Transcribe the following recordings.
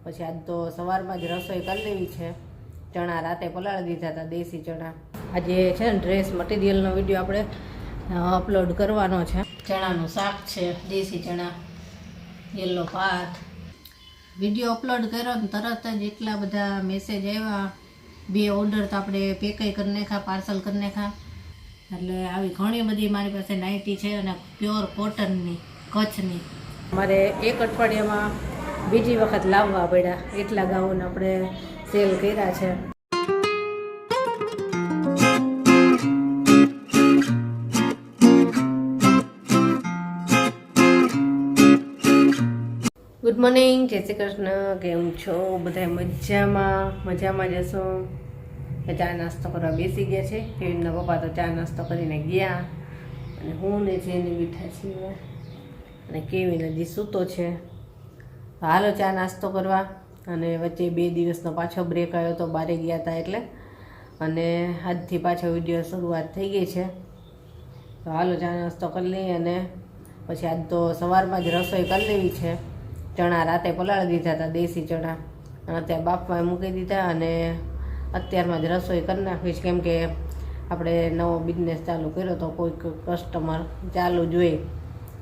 પછી આજ તો સવારમાં જ રસોઈ કરી લેવી છે। ચણા રાતે પલાળી દીધા હતા, દેશી ચણા। આજે છે ને ડ્રેસ મટીરિયલનો વિડીયો આપણે અપલોડ કરવાનો છે। ચણાનું શાક છે, દેશી ચણા, યલો ભાત। વિડીયો અપલોડ કર્યો ને તરત જ એટલા બધા મેસેજ આવ્યા। 2 ઓર્ડર તો આપણે પેકેય કરી નાખ્યા, પાર્સલ કરી નાખ્યા। એટલે આવી ઘણી બધી મારી પાસે નાઇટી છે અને પ્યોર કોટનની, કચ્છની। મારે એક અઠવાડિયામાં બીજી વખત લાવવા પડ્યા, એટલા ગાઉન આપણે સેલ કર્યા છે। ગુડ મોર્નિંગ, જય શ્રી કૃષ્ણ। કેમ છો બધા? મજામાં જશો? ચા નાસ્તો કરવા બેસી ગયા છે। કેવીનના પપ્પા તો ચા નાસ્તો કરીને ગયા અને હું ને જેને બેઠા છીએ અને કેવીન હજી સૂતો છે। હાલો ચા નાસ્તો કરવા। અને વચ્ચે 2 દિવસનો પાછો બ્રેક આવ્યો તો, બહાર ગયા હતા એટલે, અને આજથી પાછો વિડીયો શરૂઆત થઈ ગઈ છે। તો હાલો ચા નાસ્તો કરી લઈએ અને પછી આજ તો સવારમાં જ રસોઈ કરી લેવી છે। ચણા રાતે પલાળી દીધા હતા, દેશી ચણા, અને અત્યારે બાફવા મૂકી દીધા અને અત્યારમાં જ રસોઈ કરી નાખીશ। કેમ કે આપણે નવો બિઝનેસ ચાલુ કર્યો તો કોઈક કસ્ટમર ચાલુ જોઈએ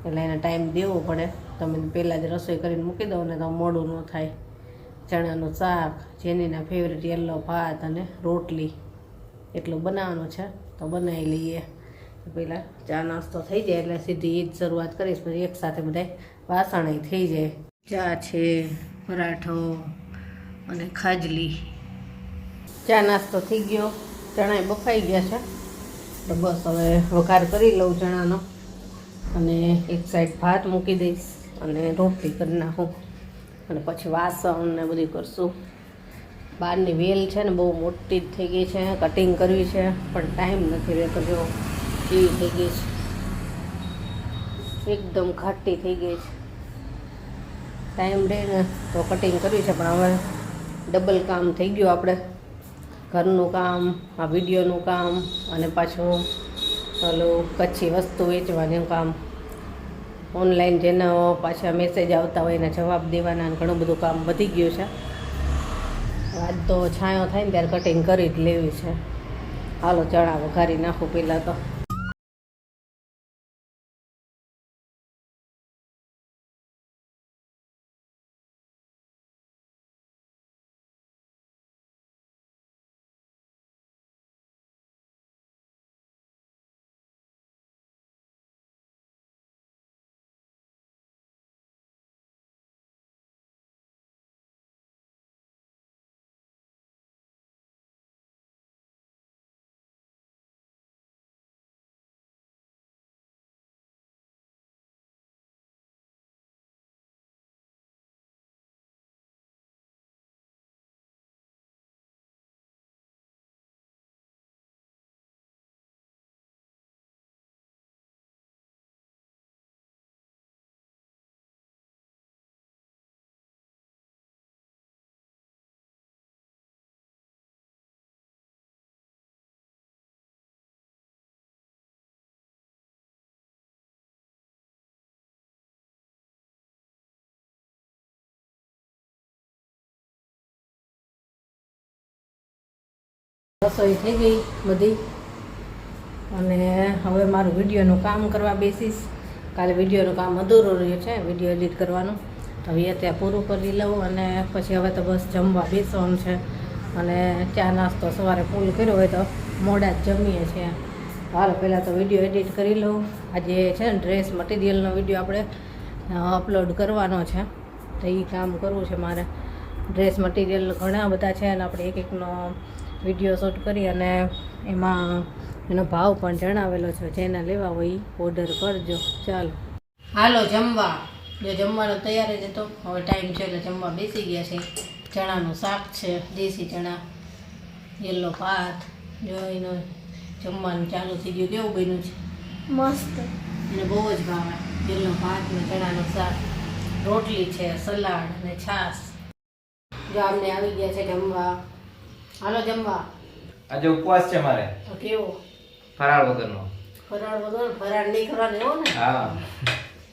એટલે એને ટાઈમ દેવો પડે। તમે પહેલાં જ રસોઈ કરીને મૂકી દો ને તો મોડું ન થાય। ચણાનું શાક, જેનીના ફેવરેટ યલો ભાત અને રોટલી એટલું બનાવવાનું છે, તો બનાવી લઈએ। પહેલાં ચા નાસ્તો થઈ જાય એટલે સીધી એ જ શરૂઆત કરીશ, પછી એકસાથે બધા વાસણ થઈ જાય। ચા છે, પરાઠો અને ખાજલી। ચા નાસ્તો થઈ ગયો, ચણા બફાઈ ગયા છે, તો બસ હવે વઘાર કરી લઉં ચણાનો અને એક સાઈડ ભાત મૂકી દઈશ અને રોટલી કરી નાખું અને પછી વાસણ ને બધું કરશું। બહારની વેલ છે ને બહુ મોટી જ થઈ ગઈ છે, કટિંગ કરવી છે પણ ટાઈમ નથી રહેતો। જો એવી થઈ ગઈ છે, એકદમ ઘાટી થઈ ગઈ છે। ટાઈમ રહે ને તો કટિંગ કરવી છે, પણ હવે ડબલ કામ થઈ ગયું। આપણે ઘરનું કામ, આ વિડીયોનું કામ અને પાછું ઓલું કચ્છી વસ્તુ વેચવાનું કામ, ઓનલાઈન જેના પાછા મેસેજ આવતા હોય એના જવાબ દેવાના, ઘણું બધું કામ વધી ગયું છે। આજ તો છાંયો થાય ને ત્યારે કટિંગ કરી જ લેવી છે। હાલો ચણા વઘારી નાખું પહેલાં તો। રસોઈ થઈ ગઈ બધી અને હવે મારું વિડીયોનું કામ કરવા બેસીશ। કાલે વિડીયોનું કામ અધૂરું રહ્યું છે, વિડીયો એડિટ કરવાનું, તો હવે અત્યારે પૂરું કરી લઉં અને પછી હવે તો બસ જમવા બેસવાનું છે। અને ચા નાસ્તો સવારે ફૂલ કર્યો હોય તો મોડા જ જમીએ છીએ। હાલો પહેલાં તો વિડીયો એડિટ કરી લઉં। આજે છે ને ડ્રેસ મટીરિયલનો વિડીયો આપણે અપલોડ કરવાનો છે, તો એ કામ કરવું છે મારે। ડ્રેસ મટીરિયલ ઘણા બધા છે અને આપણે એક એકનો વિડીયો શૂટ કરી અને એમાં એનો ભાવ પણ જણાવેલો છે, જેના લેવા હોય ઓર્ડર કરજો। ચાલો હાલો જમવા। જો જમવાનો તૈયાર જ હતો, હવે ટાઈમ છે એટલે જમવા બેસી ગયા છે। ચણાનું શાક છે, દેશી ચણા, યલો ભાત, જો એનો જમવાનું ચાલુ થઈ ગયું। કેવું બન્યું છે? મસ્ત, એને બહુ જ ભાવે યલો ભાત ને ચણાનું શાક, રોટલી છે, સલાડ અને છાશ। જો આમને આવી ગયા છે જમવા। હાલો જમવા। આજે ઉપવાસ છે મારે। તો કેવો? ફરાળ વગરનો। ફરાળ વગર? ફરાળ નહીં કરવાનો એવો ને? હા,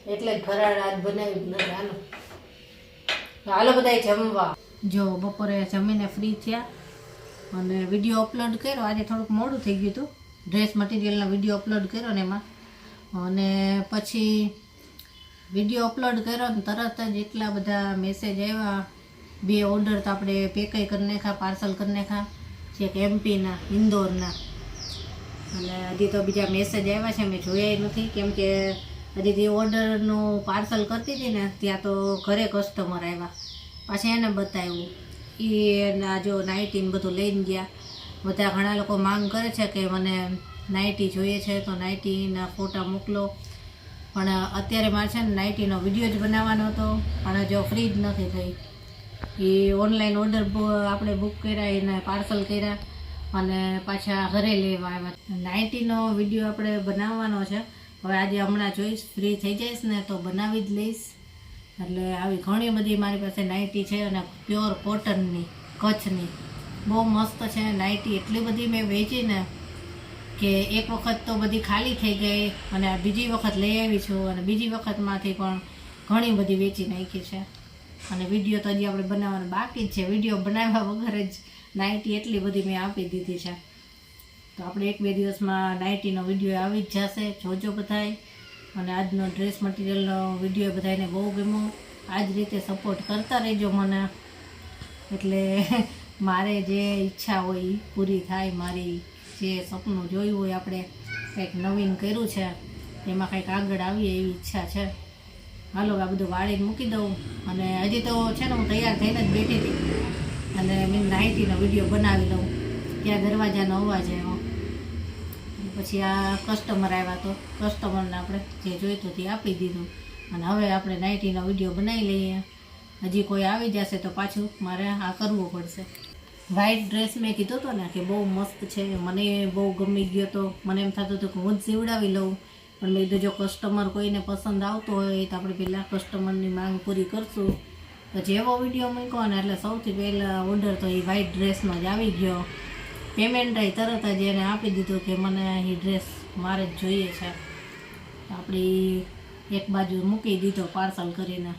એટલે જ ફરાળ આજ બનાવી જ નથી। હાલો હાલો બધાય જમવા. જો બપોરે જમીને ફ્રી થયા અને વિડીયો અપલોડ કર્યો. આજે થોડુંક મોડું થઈ ગયું હતું. ડ્રેસ મટીરિયલનો વિડીયો અપલોડ કર્યો ને એમાં, અને પછી વિડીયો અપલોડ કર્યો ને તરત જ એટલા બધા મેસેજ આવ્યા. 2 ઓર્ડર તો આપણે પેક કરી નાખ્યા, પાર્સલ કરી નાખ્યા, છેક એમપીના, ઇન્દોરના. અને હજી તો બીજા મેસેજ આવ્યા છે, મેં જોયા નથી, કેમ કે હજી તે ઓર્ડરનું પાર્સલ કરતી હતી ને ત્યાં તો ઘરે કસ્ટમર આવ્યા. પાછી એને બતાવ્યું એના જો નાઇટીને બધું લઈને ગયા. બધા ઘણા લોકો માંગ કરે છે કે મને નાઇટી જોઈએ છે તો નાઇટીના ફોટા મોકલો, પણ અત્યારે મારે છે ને નાઇટીનો વિડીયો જ બનાવવાનો હતો, પણ જો ફ્રી જ નથી થઈ. એ ઓનલાઈન ઓર્ડર આપણે બુક કર્યા, એને પાર્સલ કર્યા અને પાછા ઘરે લેવા આવ્યા. નાઇટીનો વિડીયો આપણે બનાવવાનો છે. હવે આજે હમણાં જોઈશ, ફ્રી થઈ જઈશ ને તો બનાવી જ લઈશ. એટલે આવી ઘણી બધી મારી પાસે નાઇટી છે અને પ્યોર કોટનની, કચ્છની, બહુ મસ્ત છે નાઇટી. એટલી બધી મેં વેચી ને કે એક વખત તો બધી ખાલી થઈ ગઈ અને બીજી વખત લઈ આવી છું, અને બીજી વખતમાંથી પણ ઘણી બધી વેચી નાખી છે. અને વિડીયો તો હજી આપણે બનાવવાનો બાકી જ છે. વિડીયો બનાવ્યા વગર જ નાઇટી એટલી બધી મેં આપી દીધી છે. તો આપણે 1-2 દિવસમાં નાઇટીનો વિડીયો આવી જ જશે, જોજો બધાય. અને આજનો ડ્રેસ મટીરિયલનો વિડીયો બધાને બહુ ગમ્યો. આ જ રીતે સપોર્ટ કરતા રહેજો મને, એટલે મારે જે ઈચ્છા હોય એ પૂરી થાય. મારી જે સપનું જોયું હોય, આપણે કંઈક નવીન કર્યું છે એમાં કંઈક આગળ આવીએ એવી ઈચ્છા છે. હાલો આ બધું વાળીને મૂકી દઉં. અને હજી તો છે ને હું તૈયાર થઈને જ બેઠી હતી અને મેં નાઇટીનો વિડીયો બનાવી લઉં. ત્યાં દરવાજાનો અવાજ આવ્યો, પછી આ કસ્ટમર આવ્યા તો કસ્ટમરને આપણે જે જોઈતું તે આપી દીધું. અને હવે આપણે નાઇટીનો વિડીયો બનાવી લઈએ. હજી કોઈ આવી જશે તો પાછું મારે આ કરવું પડશે. વ્હાઇટ ડ્રેસ મેં કીધું હતો ને કે બહુ મસ્ત છે, મને બહુ ગમી ગયો હતો. મને એમ થતું હતું કે હું જ સીવડાવી લઉં, પણ મેં કીધું જો કસ્ટમર કોઈને પસંદ આવતો હોય તો આપણે પહેલાં કસ્ટમરની માંગ પૂરી કરશું. તો જેવો વિડીયો મૂક્યો ને એટલે સૌથી પહેલાં ઓર્ડર તો એ વ્હાઇટ ડ્રેસનો જ આવી ગયો. પેમેન્ટ તરત જ એને આપી દીધું કે મને એ ડ્રેસ મારે જ જોઈએ છે. આપણી એક બાજુ મૂકી દીધો પાર્સલ કરીને.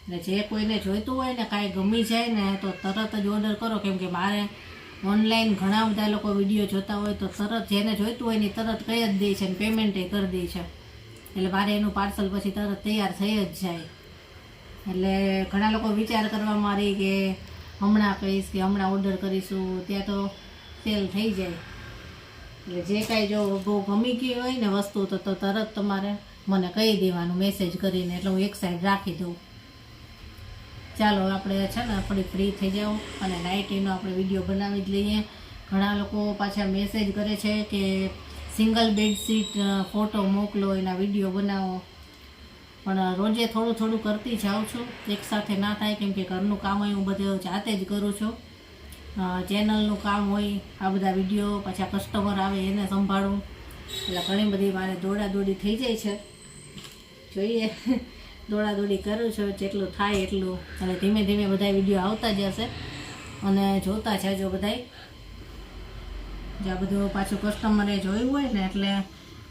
એટલે જે કોઈને જોઈતું હોય ને, કાંઈ ગમી જાય ને તો તરત જ ઓર્ડર કરો, કેમ કે મારે ઓનલાઈન ઘણા બધા લોકો વિડીયો જોતા હોય તો તરત જેને જોઈતું હોય ને તરત કહી જ દે છે ને પેમેન્ટે કરી દે છે. એટલે મારે એનું પાર્સલ પછી તરત તૈયાર થઈ જ જાય. એટલે ઘણા લોકો વિચાર કરવા મારી કે હમણાં કહીશ કે હમણાં ઓર્ડર કરીશું, ત્યાં તો સેલ થઈ જાય. એટલે જે કાંઈ જો બહુ ગમી ગઈ હોય ને વસ્તુ તો તરત તમારે મને કહી દેવાનું મેસેજ કરીને, એટલે હું એક સાઈડ રાખી દઉં. ચાલો આપણે છે ને થોડી ફ્રી થઈ જાઓ અને નાઇટીનો આપણે વિડીયો બનાવી જ લઈએ. ઘણા લોકો પાછા મેસેજ કરે છે કે સિંગલ બેડશીટ ફોટો મોકલો, એના વિડીયો બનાવો. પણ રોજે થોડું થોડું કરતી જાઉં છું, એકસાથે ના થાય, કેમ કે ઘરનું કામ હોય હું બધું જાતે જ કરું છું. ચેનલનું કામ હોય, આ બધા વિડીયો, પાછા કસ્ટમર આવે એને સંભાળું, એટલે ઘણી બધી મારે દોડાદોડી થઈ જાય છે. જોઈએ દોડાદોડી કરું છું જેટલું થાય એટલું. અને ધીમે ધીમે બધા વિડીયો આવતા જશે અને જોતા જજો બધાય. જે આ બધું પાછું કસ્ટમરે જોયું હોય ને એટલે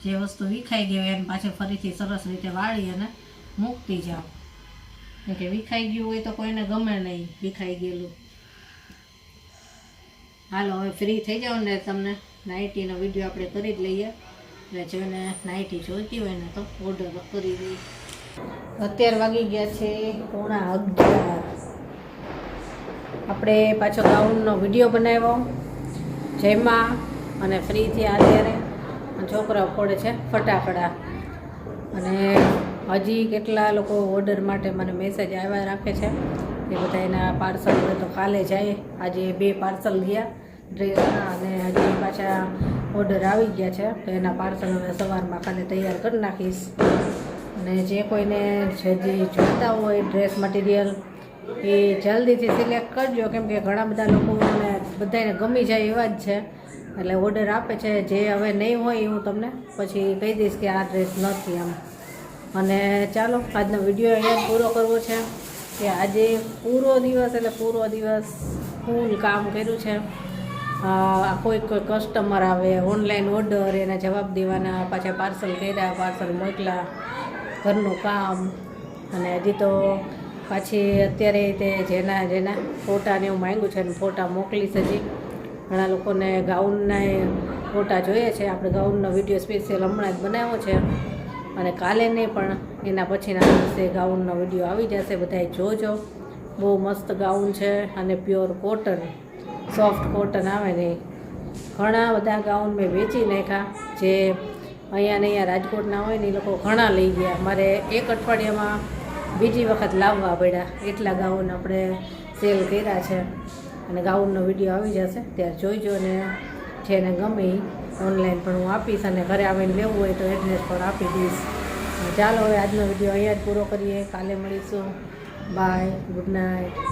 જે વસ્તુ વિખાઈ ગઈ હોય એને પાછું ફરીથી સરસ રીતે વાળી અને મૂકતી જાઓ. કે વિખાઈ ગયું હોય તો કોઈને ગમે નહીં વિખાઈ ગયેલું. હાલો હવે ફ્રી થઈ જાઓ ને તમને નાઇટીનો વિડીયો આપણે કરી જ લઈએ. એટલે જોઈને નાઇટી જોઈતી હોય ને તો ઓર્ડર કરી દઈએ. અત્યારે વાગી ગયા છે 11:30. આપણે પાછો ગાઉનનો વિડીયો બનાવ્યો જેમાં, અને ફ્રી થયા અત્યારે. છોકરાઓ ફોડે છે ફટાકડા. અને હજી કેટલા લોકો ઓર્ડર માટે મને મેસેજ આવ્યા રાખે છે એ બધા એના પાર્સલ હોય તો કાલે જાય. આજે 2 પાર્સલ ગયા ડ્રેસના અને હજી પાછા ઓર્ડર આવી ગયા છે, તો એના પાર્સલ હવે સવારમાં કાલે તૈયાર કરી નાખીશ. અને જે કોઈને હજી જોઈતા હોય ડ્રેસ મટીરિયલ એ જલ્દીથી સિલેક્ટ કરજો, કેમ કે ઘણા બધા લોકોને બધાને ગમી જાય એવા જ છે, એટલે ઓર્ડર આપે છે. જે હવે નહીં હોય એ હું તમને પછી કહી દઈશ કે આ ડ્રેસ નથી આમ. અને ચાલો આજનો વિડીયો અહીંયા પૂરો કરવો છે કે આજે પૂરો દિવસ એટલે પૂરો દિવસ ફૂલ કામ કર્યું છે. કોઈ કસ્ટમર આવે, ઓનલાઈન ઓર્ડર, એના જવાબ દેવાના, પાછા પાર્સલ કર્યા, પાર્સલ મોકલા, ઘરનું કામ. અને હજી તો પાછી અત્યારે તે જેના ફોટાને એવું માંગ્યું છે અને ફોટા મોકલીશ હજી. ઘણા લોકોને ગાઉનના ફોટા જોઈએ છે. આપણે ગાઉનનો વિડીયો સ્પેશિયલ હમણાં જ બનાવ્યો છે અને કાલે નહીં પણ એના પછીના દિવસે ગાઉનનો વિડીયો આવી જશે. બધાએ જોજો. બહુ મસ્ત ગાઉન છે અને પ્યોર કોટન, સોફ્ટ કોટન આવે ને. ઘણા બધા ગાઉન મેં વેચી નાખ્યા. જે અહીંયા ને અહીંયા રાજકોટના હોય ને એ લોકો ઘણા લઈ ગયા. મારે એક અઠવાડિયામાં બીજી વખત લાવવા પડ્યા. એટલા ગાઉન આપણે સેલ કર્યા છે અને ગાઉનનો વિડીયો આવી જશે ત્યારે જોઈજો. અને જેને ગમે ઓનલાઈન પણ હું આપીશ અને ઘરે આવીને લેવું હોય તો એડ્રેસ પણ આપી દઈશ. ચાલો હવે આજનો વિડીયો અહીંયા જ પૂરો કરીએ. કાલે મળીશું. Bye, good night.